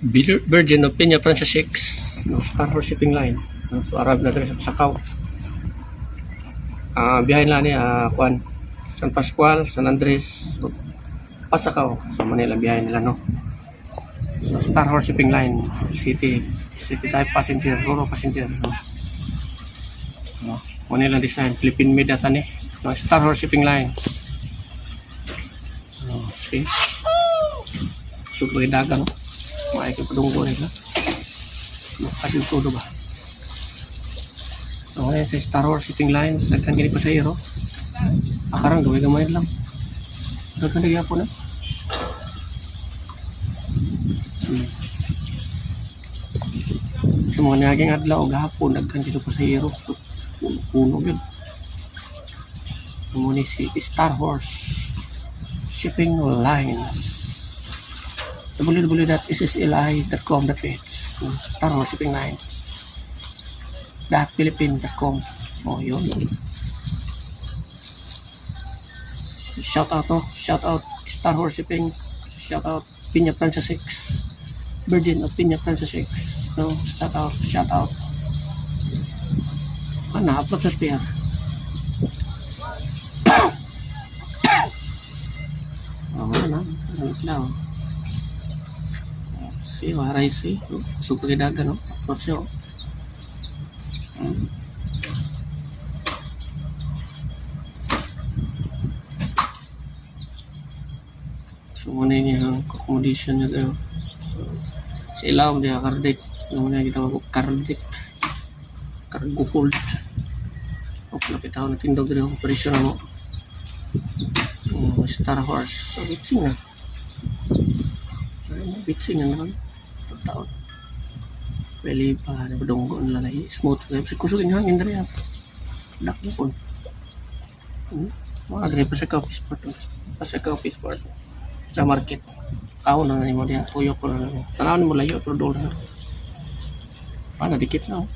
Virgin of Peña Francia 6, no, Star Horse Shipping Line, no, so Arab na dito sa Sakaw. Biyahin lang ni kuan San Pascual, San Andres, so, Pasakaw sa Manila biyahin nila, no. So Star Horse Shipping Line, city type passenger, Roro passenger, no. No, Manila design, Philippine made ata ni, no, Star Horse Shipping Line. No, see, suboy dagang, no. Maayos padunggo nila. Makadyung todo ba? So, ngayon sa Star Horse Shipping Lines, nagkan gini pa sa iyo. Akarang gamay-gamay lang. Nagkan na po na. Ito mga naging adlaw o gahapon, nagkan dito pa sa iyo. So, puno yun. So, muna si Star Horse Shipping Lines. www.ssli.com.ph Star Horse Shipping Lines .philippine.com. Oh, yun. Shout out Star Horse Shipping, shout out Peña Francia 6, Virgin of Peña Francia 6, no, shout out upload sa spear. Ano waray si super kidagan, no, portion. So muna yung accommodation nyo tayo. So sa ilaw dia kardik, muna kita mag-kardik cargo hold. O lapit ako natindog rin ang operasyon mo. Star Horse, so bitsing na bitsing na naman taon. Pwede pa nabadunggo nila na smooth. Kasi kusugin yung hangin na rin. Dak mo po. Mga gani pa sa coffee sport. Sa market. Kao na nga mo diya. Uyok ko na lang. Tanawan mo layo. Pero doon na. Dikit na.